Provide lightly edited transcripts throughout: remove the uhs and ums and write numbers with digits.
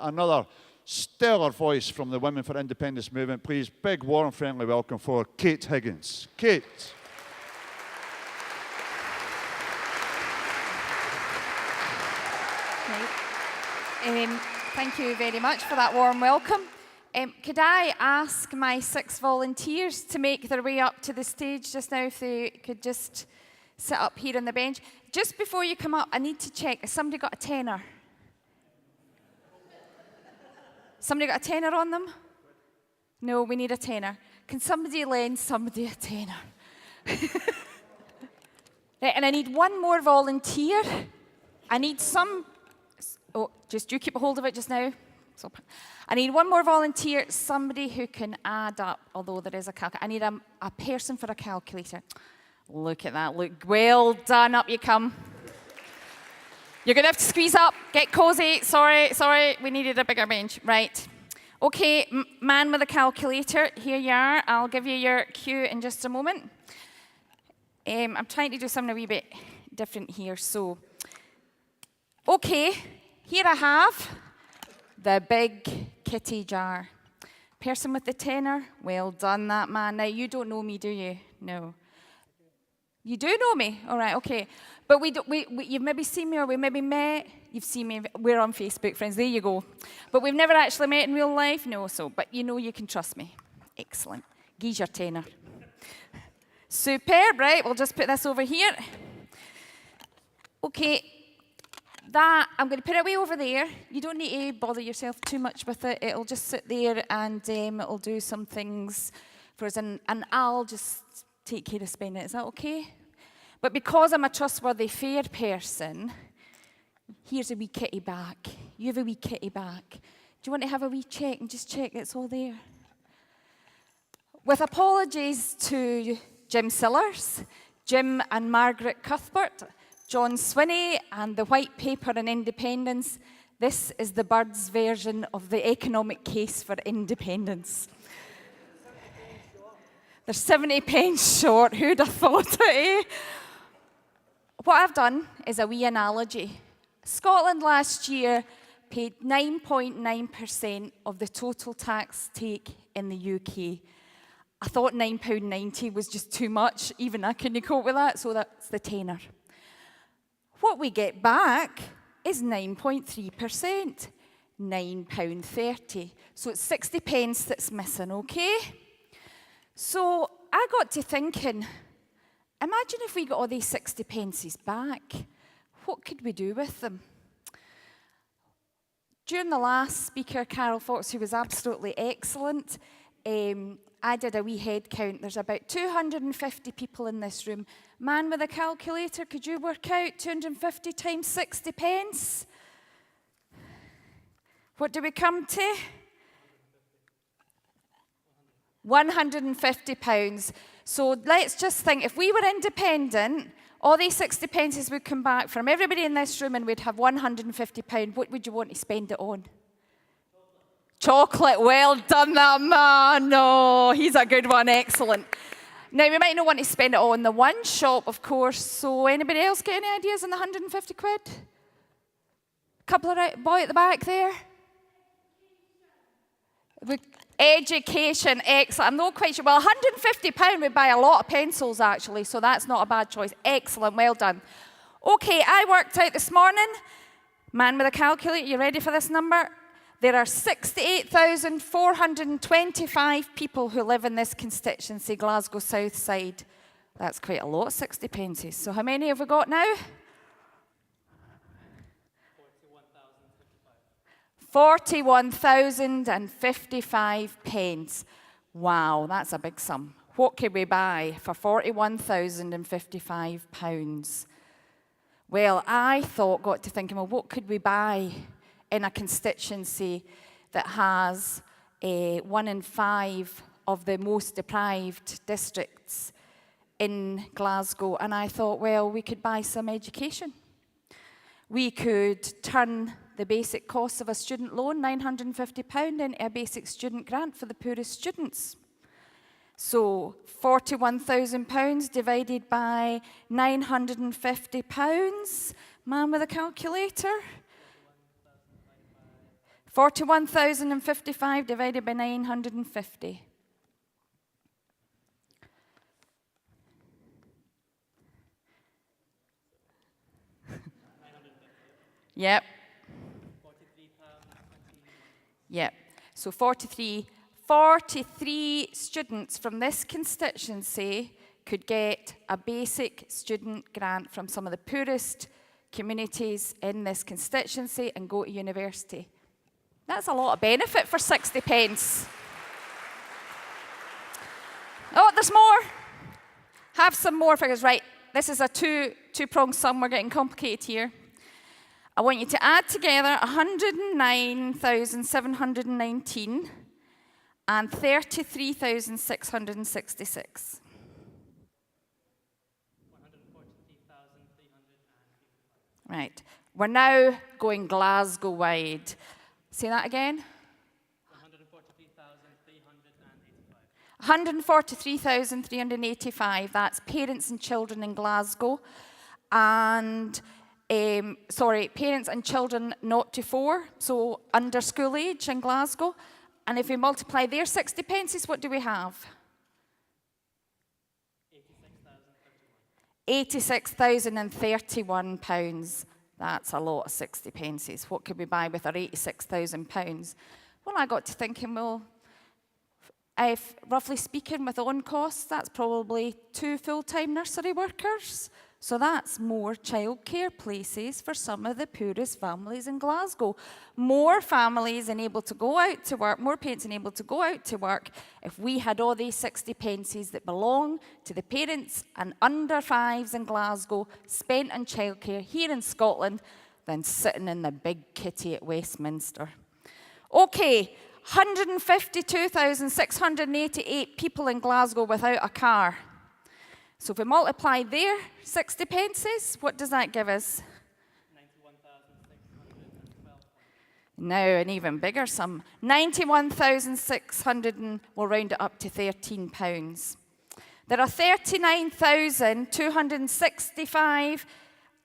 another stellar voice from the Women for Independence movement. Please, big, warm, friendly welcome for Kate Higgins. Kate. Thank you very much for that warm welcome. Could I ask my 6 volunteers to make their way up to the stage just now, if they could just sit up here on the bench. Just before you come up, I need to check, has somebody got a tenner? Somebody got a tenner on them? No, we need a tenner. Can somebody lend somebody a tenner? Right, and I need one more volunteer. I need some, oh, just you keep a hold of it just now. I need one more volunteer, somebody who can add up, although there is a calculator. I need a person for a calculator. Look at that, look, well done, up you come. You're going to have to squeeze up, get cozy. Sorry, we needed a bigger bench. Right. Okay, man with a calculator, here you are. I'll give you your cue in just a moment. I'm trying to do something a wee bit different here. So, okay, here I have the big kitty jar. Person with the tenner, well done, that man. Now, you don't know me, do you? No. You do know me? All right, okay. But you've maybe seen me, or we maybe met. You've seen me. We're on Facebook, friends. There you go. But we've never actually met in real life. No, but you know you can trust me. Excellent. Gee's your tenner. Superb, right? We'll just put this over here. Okay. That, I'm going to put it way over there. You don't need to bother yourself too much with it. It'll just sit there, and it'll do some things for us. And I'll just take care of spending it. Is that okay? But because I'm a trustworthy, fair person, here's a wee kitty back. You have a wee kitty back. Do you want to have a wee check and just check it's all there? With apologies to Jim Sillars, Jim and Margaret Cuthbert, John Swinney, and the White Paper on Independence, this is the Birds version of the economic case for independence. They're 70 pence short. Who'd have thought it, eh? What I've done is a wee analogy. Scotland last year paid 9.9% of the total tax take in the UK. I thought £9.90 was just too much. Even I couldn't cope with that, so that's the tenner. What we get back is 9.3%, £9.30. So it's 60 pence that's missing, okay? So I got to thinking, imagine if we got all these 60 pences back. What could we do with them? During the last speaker, Carol Fox, who was absolutely excellent, I did a wee head count. There's about 250 people in this room. Man with a calculator, could you work out 250 times 60 pence? What do we come to? £150. So let's just think, if we were independent, all these 60 pences would come back from everybody in this room, and we'd have £150. What would you want to spend it on? Chocolate. Well done, that man. No, he's a good one. Excellent. Now, we might not want to spend it all in the one shop, of course. So anybody else get any ideas on the 150 quid? Couple of boy at the back there. Education, excellent. I'm not quite sure. Well, £150 would buy a lot of pencils, actually, so that's not a bad choice. Excellent, well done. Okay, I worked out this morning. Man with a calculator, you ready for this number? There are 68,425 people who live in this constituency, Glasgow South Side. That's quite a lot, 60 pences. So how many have we got now? 41,055 pence. Wow, that's a big sum. What could we buy for £41,055? Well, I got to thinking, well, what could we buy in a constituency that has 1 in 5 of the most deprived districts in Glasgow? And I thought, well, we could buy some education. We could turn the basic cost of a student loan, £950, into a basic student grant for the poorest students. So £41,000 divided by £950. Man with a calculator? 41,055 divided by 950. Yep. Yep. So 43 students from this constituency could get a basic student grant from some of the poorest communities in this constituency and go to university. That's a lot of benefit for 60 pence. Oh, there's more. Have some more figures. Right, this is a two-pronged sum. We're getting complicated here. I want you to add together 109,719 and 33,666. 143,385. Right. We're now going Glasgow-wide. Say that again. 143,385. 143,385. That's parents and children in Glasgow. And, parents and children 0 to 4, so under school age in Glasgow. And if we multiply their 60 pences, what do we have? 86,031 pounds. That's a lot of 60 pences. What could we buy with our 86,000 pounds? Well, I got to thinking, well, if, roughly speaking, with on costs, that's probably 2 full-time nursery workers. So that's more childcare places for some of the poorest families in Glasgow. More families enabled to go out to work, more parents enabled to go out to work if we had all these 60 pences that belong to the parents and under fives in Glasgow spent on childcare here in Scotland than sitting in the big kitty at Westminster. Okay, 152,688 people in Glasgow without a car. So if we multiply their 60 pences, what does that give us? 91,612. Now an even bigger sum. 91,600, and we'll round it up to £13. There are 39,265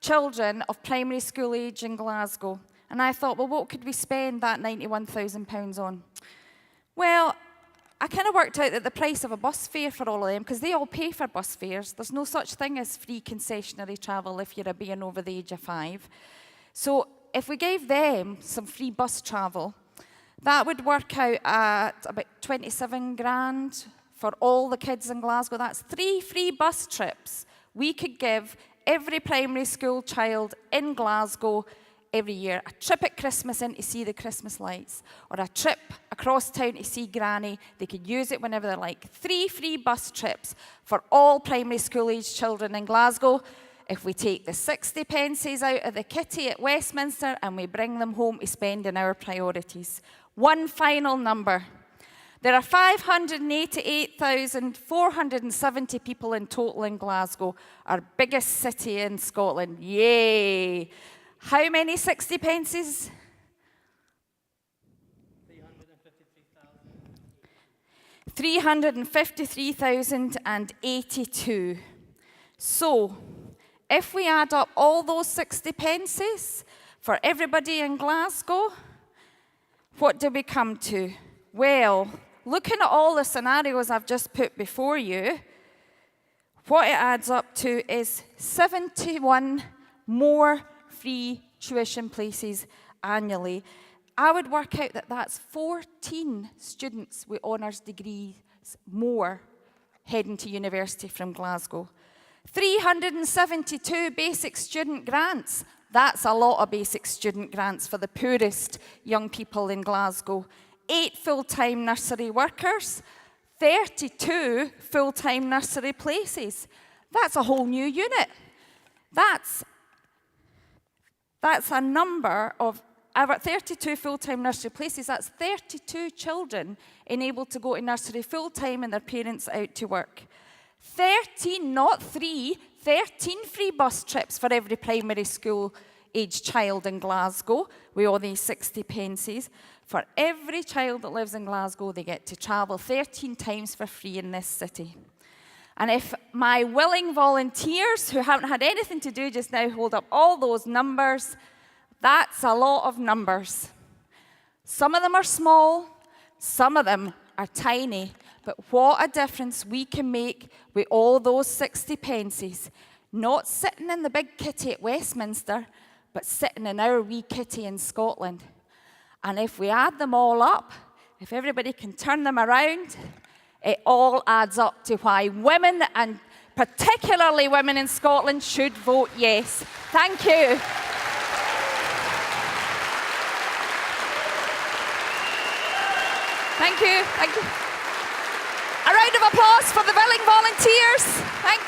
children of primary school age in Glasgow. And I thought, well, what could we spend that £91,000 on? Well, I kind of worked out that the price of a bus fare for all of them, because they all pay for bus fares. There's no such thing as free concessionary travel if you're a being over the age of 5. So if we gave them some free bus travel, that would work out at about 27 grand for all the kids in Glasgow. That's 3 free bus trips we could give every primary school child in Glasgow every year. A trip at Christmas in to see the Christmas lights, or a trip across town to see Granny. They could use it whenever they like. 3 free bus trips for all primary school age children in Glasgow. If we take the 60 pences out of the kitty at Westminster and we bring them home to spend in our priorities. One final number. There are 588,470 people in total in Glasgow, our biggest city in Scotland. Yay! How many 60 pences? 353,082. So, if we add up all those 60 pences for everybody in Glasgow, what do we come to? Well, looking at all the scenarios I've just put before you, what it adds up to is 71 more free tuition places annually. I would work out that that's 14 students with honours degrees more heading to university from Glasgow. 372 basic student grants. That's a lot of basic student grants for the poorest young people in Glasgow. 8 full-time nursery workers, 32 full-time nursery places. That's a whole new unit. That's a number of, about 32 full-time nursery places. That's 32 children enabled to go to nursery full-time and their parents out to work. 13, not 3, 13 free bus trips for every primary school age child in Glasgow with all these 60 pences. For every child that lives in Glasgow, they get to travel 13 times for free in this city. And if my willing volunteers who haven't had anything to do just now hold up all those numbers, that's a lot of numbers. Some of them are small, some of them are tiny, but what a difference we can make with all those 60 pences. Not sitting in the big kitty at Westminster, but sitting in our wee kitty in Scotland. And if we add them all up, if everybody can turn them around, it all adds up to why women, and particularly women in Scotland, should vote yes. Thank you. Thank you. Thank you. A round of applause for the willing volunteers. Thank you.